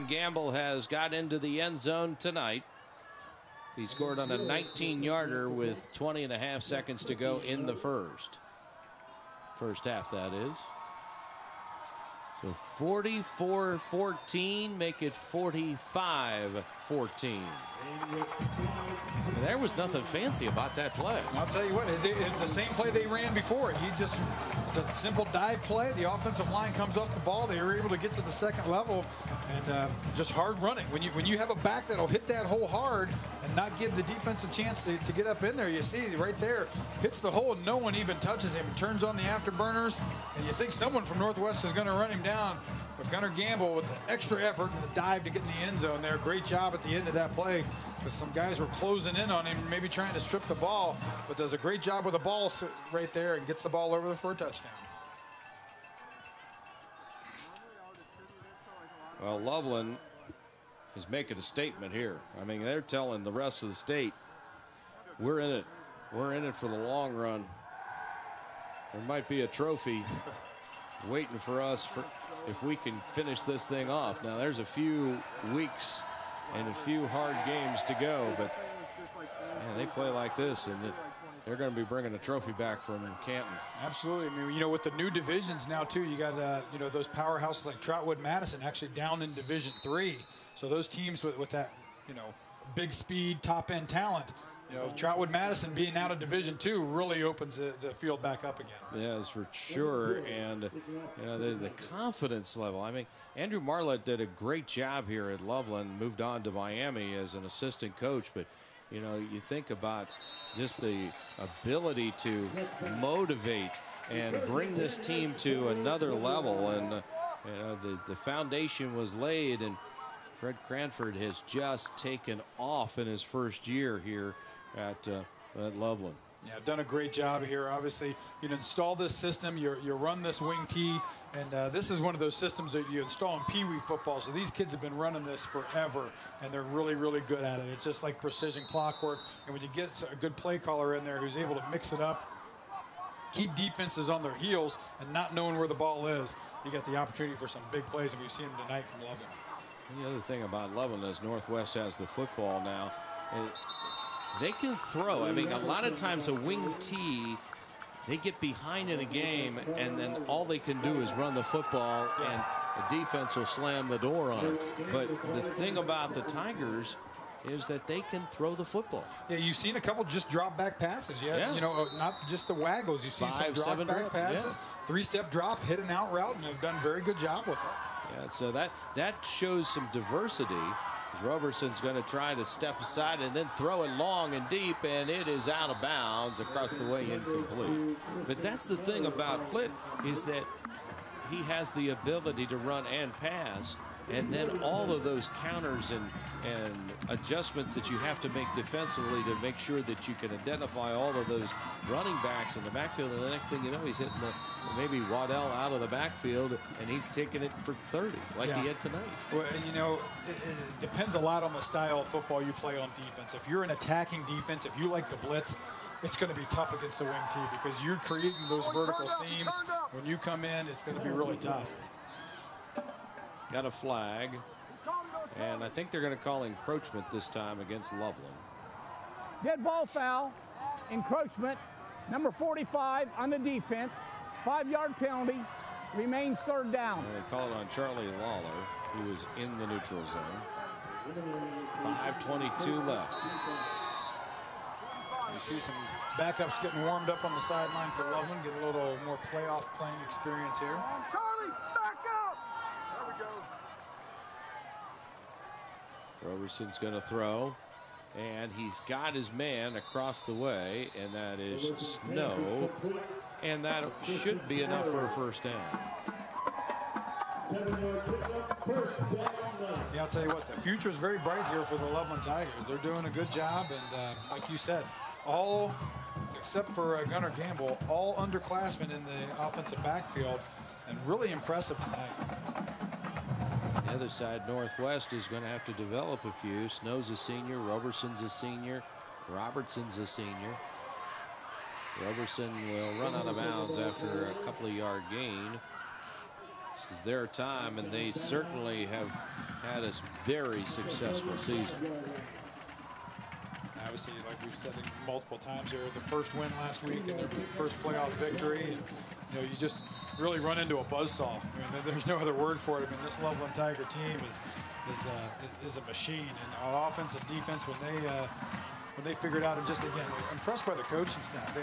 Gamble has got into the end zone tonight. He scored on a 19-yarder with 20.5 seconds to go in the first half, that is. So 44-14, make it 45-14. There was nothing fancy about that play. I'll tell you what, it's the same play they ran before. It's a simple dive play. The offensive line comes off the ball. They were able to get to the second level, and just hard running. When you have a back that'll hit that hole hard and not give the defense a chance to get up in there, you see right there, hits the hole and no one even touches him. Turns on the afterburners, and you think someone from Northwest is going to run him down. But Gunnar Gamble, with the extra effort and the dive to get in the end zone there, great job at the end of that play. But some guys were closing in on him, maybe trying to strip the ball, but does a great job with the ball right there and gets the ball over for a touchdown. Well, Loveland is making a statement here. I mean, they're telling the rest of the state, we're in it. We're in it for the long run. There might be a trophy waiting for us if we can finish this thing off. Now, there's a few weeks and a few hard games to go, but man, they play like this, and they're going to be bringing a trophy back from Canton. Absolutely. I mean, you know, with the new divisions now too, you got you know, those powerhouses like Trotwood Madison actually down in Division III. So those teams with that, you know, big speed, top end talent, you know, Trotwood Madison being out of Division II really opens the field back up again. Yes, for sure. And you know, the confidence level. I mean, Andrew Marlett did a great job here at Loveland, moved on to Miami as an assistant coach, but you know, you think about just the ability to motivate and bring this team to another level, and you know, the foundation was laid, and Fred Cranford has just taken off in his first year here at Loveland. Yeah, done a great job here. Obviously, you install this system, you run this wing T, and this is one of those systems that you install in Pee Wee football. So these kids have been running this forever, and they're really, really good at it. It's just like precision clockwork. And when you get a good play caller in there who's able to mix it up, keep defenses on their heels, and not knowing where the ball is, you got the opportunity for some big plays, and we've seen them tonight from Loveland. The other thing about Loveland is Northwest has the football now. They can throw. I mean, a lot of times a wing T, they get behind in a game, and then all they can do is run the football, and the defense will slam the door on it. But the thing about the Tigers is that they can throw the football. Yeah, you've seen a couple just drop back passes. Yeah. You know, not just the waggles. You've seen some drop back passes, three-step drop, hit an out route, and have done a very good job with it. Yeah, so that shows some diversity. Roberson's going to try to step aside and then throw it long and deep, and it is out of bounds across the way, incomplete. But that's the thing about Plitt, is that he has the ability to run and pass, and then all of those counters and adjustments that you have to make defensively to make sure that you can identify all of those running backs in the backfield. And the next thing you know, he's hitting maybe Waddell out of the backfield, and he's taking it for 30 like he had tonight. Well, you know, it depends a lot on the style of football you play on defense. If you're an attacking defense, if you like to blitz, it's going to be tough against the wing T because you're creating those vertical seams. When you come in, it's going to be really tough. Got a flag, and I think they're going to call encroachment this time against Loveland. Dead ball foul, encroachment, number 45 on the defense, 5-yard penalty, remains third down. And they call it on Charlie Lawler, who was in the neutral zone. 5:22 left. You see some backups getting warmed up on the sideline for Loveland, get a little more playoff playing experience here. Charlie, back up! There we go. Roberson's going to throw, and he's got his man across the way, and that is Snow, and that should be enough for a first down. Yeah, I'll tell you what, the future is very bright here for the Loveland Tigers. They're doing a good job, and like you said, all, except for Gunnar Gamble, all underclassmen in the offensive backfield, and really impressive tonight. The other side, Northwest, is going to have to develop a few. Snow's a senior, Roberson's a senior, Robertson's a senior. Roberson will run out of bounds after a couple of yard gain. This is their time, and they certainly have had a very successful season. Obviously, like we've said multiple times here, the first win last week and their first playoff victory, and you just really run into a buzzsaw. I mean, there's no other word for it. I mean, this Loveland Tiger team is a machine, and on offense and defense when they figured out, and just again, impressed by the coaching staff. They,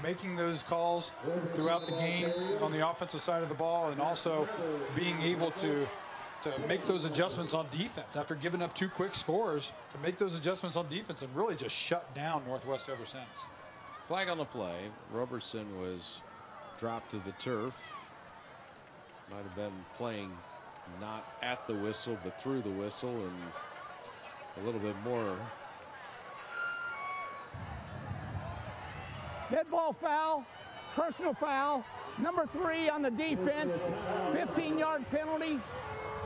making those calls throughout the game on the offensive side of the ball, and also being able to make those adjustments on defense after giving up 2 quick scores, to make those adjustments on defense and really just shut down Northwest ever since. Flag on the play. Roberson was dropped to the turf. Might have been playing not at the whistle, but through the whistle, and a little bit more. Dead ball foul, personal foul, number 3 on the defense, 15-yard penalty.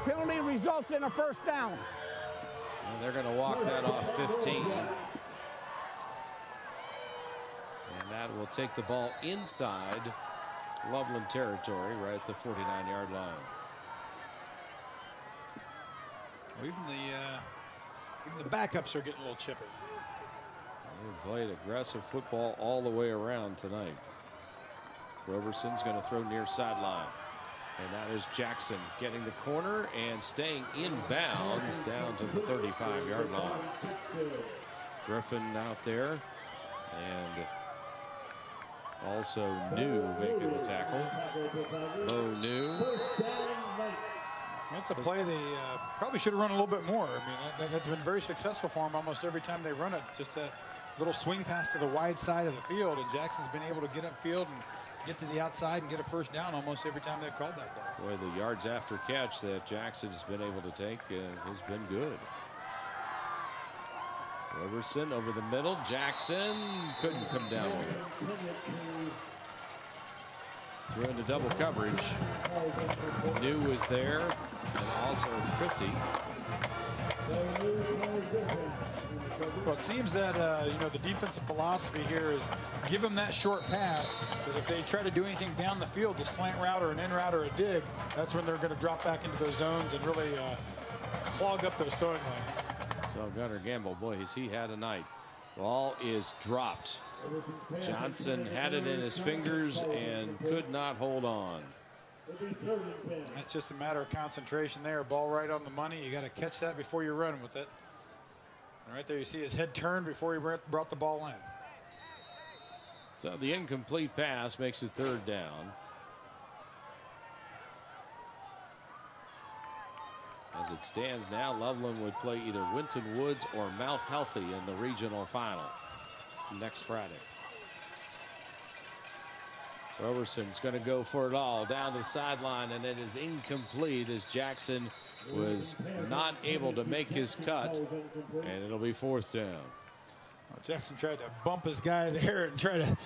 Penalty results in a first down. And they're going to walk that off 15. And that will take the ball inside Loveland territory, right at the 49-yard line. Well, even the backups are getting a little chippy. They played aggressive football all the way around tonight. Roberson's going to throw near sideline. And that is Jackson getting the corner and staying in bounds down to the 35-yard line. Griffin out there, and also New making the tackle. Bo New. That's a play they probably should have run a little bit more. I mean, that's been very successful for them almost every time they run it. Just a little swing pass to the wide side of the field, and Jackson's been able to get upfield and get to the outside and get a first down almost every time they've called that play. Boy, the yards after catch that Jackson's been able to take has been good. Roberson over the middle. Jackson couldn't come down with it. Threw into double coverage. New was there, and also Christie. Well, it seems that the defensive philosophy here is give them that short pass, but if they try to do anything down the field, a slant route or an in route or a dig, that's when they're going to drop back into those zones and really clog up those throwing lanes. So Gunnar Gamble, boy, has he had a night. Ball is dropped. Johnson had it in his fingers and could not hold on. That's just a matter of concentration there. Ball right on the money. You got to catch that before you run with it. And right there you see his head turned before he brought the ball in. So the incomplete pass makes it 3rd down. As it stands now, Loveland would play either Winton Woods or Mount Healthy in the regional final next Friday. Roberson's going to go for it all down to the sideline, and it is incomplete as Jackson was not able to make his cut, and it'll be 4th down. Well, Jackson tried to bump his guy there and try to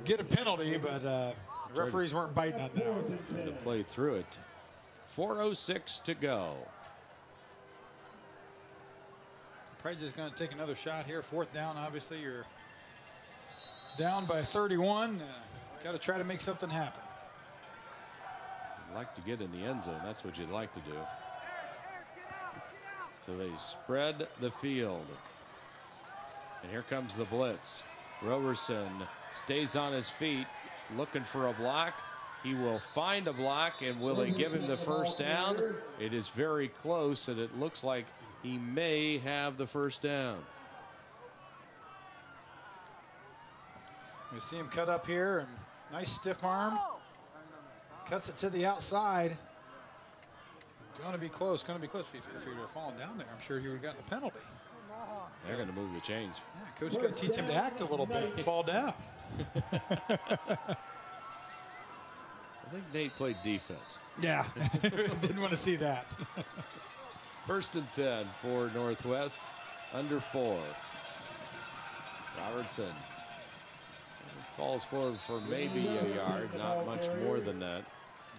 get a penalty, but the referees weren't biting on that one. Tried to play through it. 4:06 to go. Probably just going to take another shot here. 4th down, obviously. You're down by 31. Got to try to make something happen. You'd like to get in the end zone. That's what you'd like to do. So they spread the field. And here comes the blitz. Roberson stays on his feet, looking for a block. He will find a block, and will they give him the first down? It is very close, and it looks like he may have the first down. We see him cut up here, and nice stiff arm. Cuts it to the outside. Going to be close, going to be close. If he would have fallen down there, I'm sure he would have gotten a penalty. They're going to move the chains. Yeah, coach got to teach him to act a little bit, fall down. I think Nate played defense. Yeah, didn't want to see that. 1st and 10 for Northwest, under 4. Robertson falls forward for maybe a yard, not much more than that.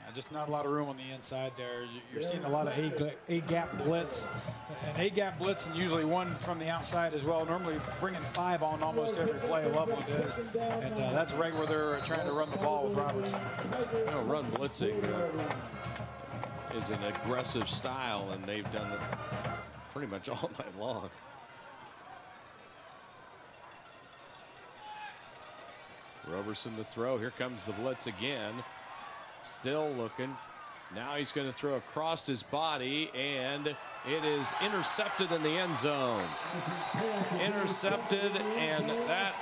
Yeah, just not a lot of room on the inside there. You're seeing a lot of A-gap blitz. An A-gap blitz and usually one from the outside as well. Normally bringing 5 on almost every play Loveland is. And that's right where they're trying to run the ball with Robertson. Run blitzing is an aggressive style, and they've done it pretty much all night long. Roberson to throw. Here comes the blitz again. Still looking. Now he's going to throw across his body, and it is intercepted in the end zone. Intercepted, and that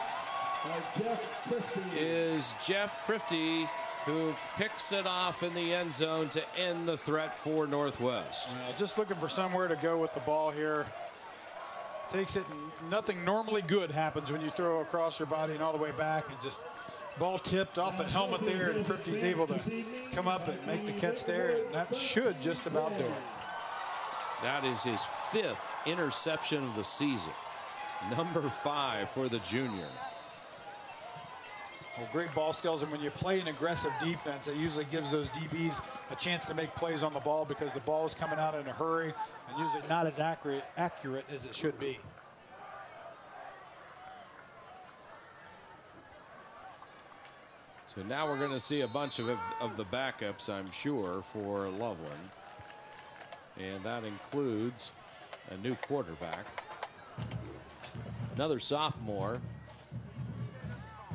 is Jeff Prifty, who picks it off in the end zone to end the threat for Northwest. Just looking for somewhere to go with the ball here. Takes it, and nothing normally good happens when you throw across your body and all the way back, and just ball tipped off a helmet there, and Prifty's able to come up and make the catch there, and that should just about do it. That is his 5th interception of the season. Number 5 for the junior. Well, great ball skills, and when you play an aggressive defense, it usually gives those DBs a chance to make plays on the ball because the ball is coming out in a hurry and usually not as accurate as it should be. So now we're going to see a bunch of the backups, I'm sure, for Loveland. And that includes a new quarterback. Another sophomore,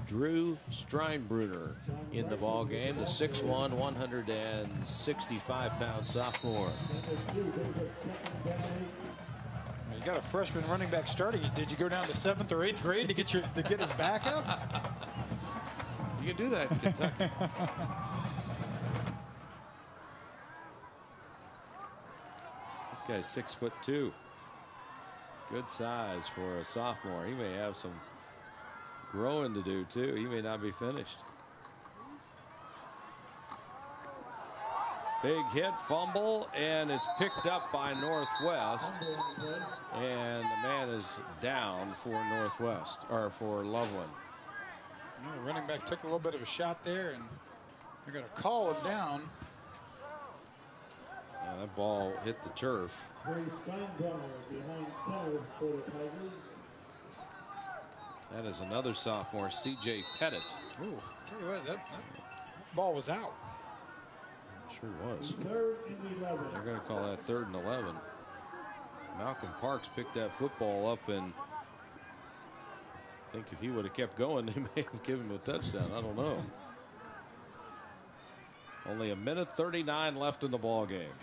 Drew Steinbruner, in the ball game, the 6'1", 165-pound sophomore. You got a freshman running back starting. Did you go down to 7th or 8th grade to get his backup? You can do that in Kentucky. This guy's 6'2". Good size for a sophomore. He may have some growing to do too. He may not be finished. Big hit, fumble, and it's picked up by Northwest. And the man is down for Northwest, or for Loveland. The running back took a little bit of a shot there, and they're going to call him down. That ball hit the turf. That is another sophomore, C.J. Pettit. Ooh, tell you what, that ball was out. Sure was. They're going to call that 3rd and 11. Malcolm Parks picked that football up, and I think if he would have kept going, they may have given him a touchdown. I don't know. Only 1:39 left in the ball game.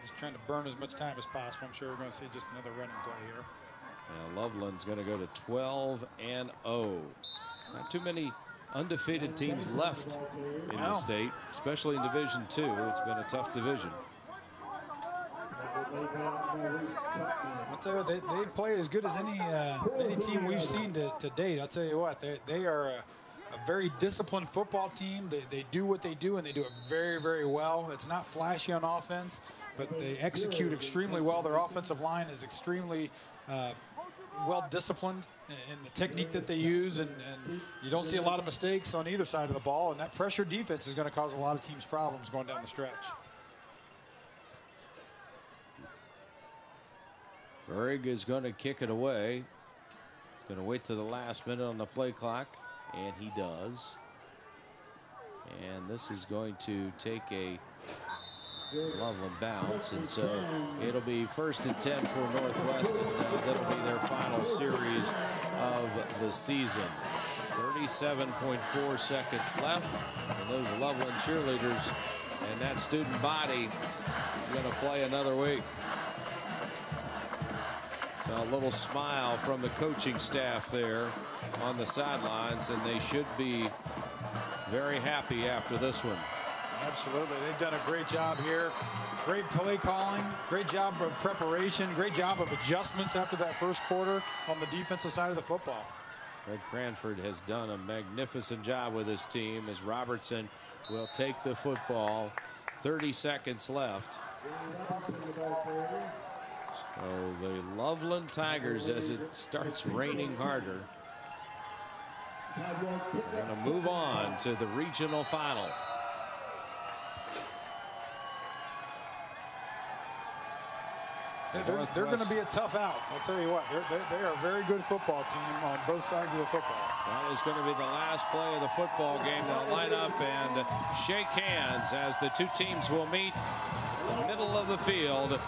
He's trying to burn as much time as possible. I'm sure we're going to see just another running play here. Now Loveland's going to go to 12-0. Not too many undefeated teams left in the state, especially in Division II. It's been a tough division. I'll tell you what, they play as good as any team we've seen to date. I'll tell you what, they are a very disciplined football team. They do what they do, and they do it very, very well. It's not flashy on offense, but they execute extremely well. Their offensive line is extremely well disciplined in the technique that they use, and you don't see a lot of mistakes on either side of the ball, and that pressure defense is going to cause a lot of teams problems going down the stretch. Berg is going to kick it away. He's going to wait to the last minute on the play clock, and he does. And this is going to take a Loveland bounce, and so it'll be 1st and 10 for Northwest, and that'll be their final series of the season. 37.4 seconds left, and those Loveland cheerleaders and that student body is going to play another week. So a little smile from the coaching staff there on the sidelines, and they should be very happy after this one. Absolutely. They've done a great job here. Great play calling, great job of preparation, great job of adjustments after that first quarter on the defensive side of the football. Fred Cranford has done a magnificent job with his team as Robertson will take the football. 30 seconds left. So the Loveland Tigers, as it starts raining harder, are going to move on to the regional final. They're going to be a tough out. I'll tell you what, they are a very good football team on both sides of the football. That is going to be the last play of the football game. They'll line up and shake hands as the two teams will meet in the middle of the field.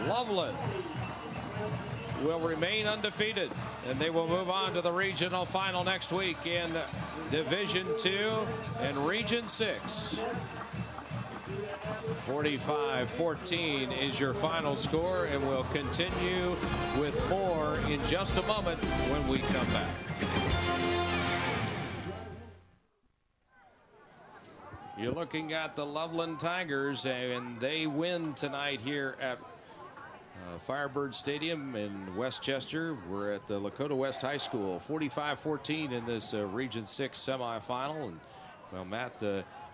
Loveland will remain undefeated, and they will move on to the regional final next week in Division II and Region 6. 45-14 is your final score, and we'll continue with more in just a moment when we come back. You're looking at the Loveland Tigers, and they win tonight here at Firebird Stadium in Westchester. We're at the Lakota West High School, 45-14 in this Region 6 semifinal. And well, Matt,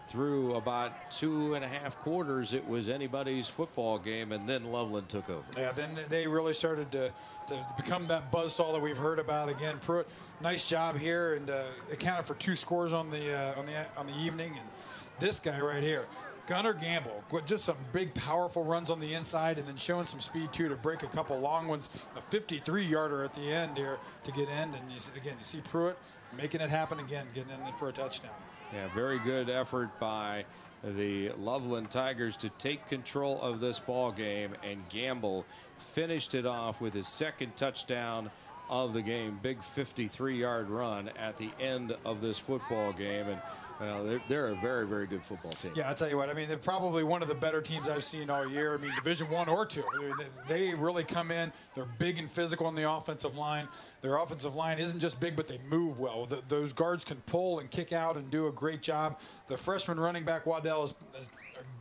through about 2.5 quarters, it was anybody's football game, and then Loveland took over. Yeah, then they really started to become that buzzsaw that we've heard about. Again, Pruitt, nice job here, and accounted for 2 scores on the evening. And this guy right here, Gunnar Gamble, with just some big, powerful runs on the inside, and then showing some speed too to break a couple long ones. A 53-yarder at the end here to get in, and you see Pruitt making it happen again, getting in there for a touchdown. Yeah, very good effort by the Loveland Tigers to take control of this ball game, and Gamble finished it off with his second touchdown of the game. Big 53-yard run at the end of this football game, and they're a very, very good football team. Yeah, I'll tell you what. I mean, they're probably one of the better teams I've seen all year. I mean, Division I or II. They really come in. They're big and physical on the offensive line. Their offensive line isn't just big, but they move well. Those guards can pull and kick out and do a great job. The freshman running back, Waddell, is as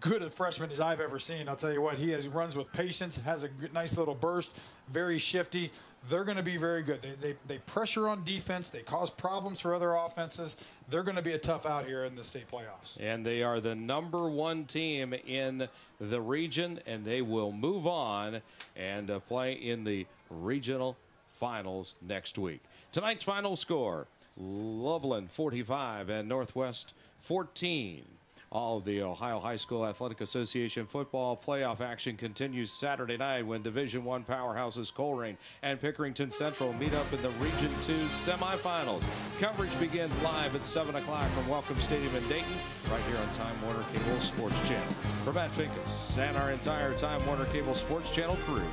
good a freshman as I've ever seen. I'll tell you what, he runs with patience, has a nice little burst, very shifty. They're going to be very good. They pressure on defense. They cause problems for other offenses. They're going to be a tough out here in the state playoffs. And they are the #1 team in the region, and they will move on and play in the regional finals next week. Tonight's final score, Loveland 45 and Northwest 14. All of the Ohio High School Athletic Association football playoff action continues Saturday night when Division I powerhouses Colerain and Pickerington Central meet up in the Region 2 semifinals. Coverage begins live at 7 o'clock from Welcome Stadium in Dayton, right here on Time Warner Cable Sports Channel. For Matt Finkus and our entire Time Warner Cable Sports Channel crew,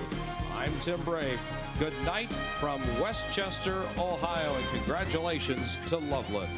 I'm Tim Bray. Good night from Westchester, Ohio, and congratulations to Loveland.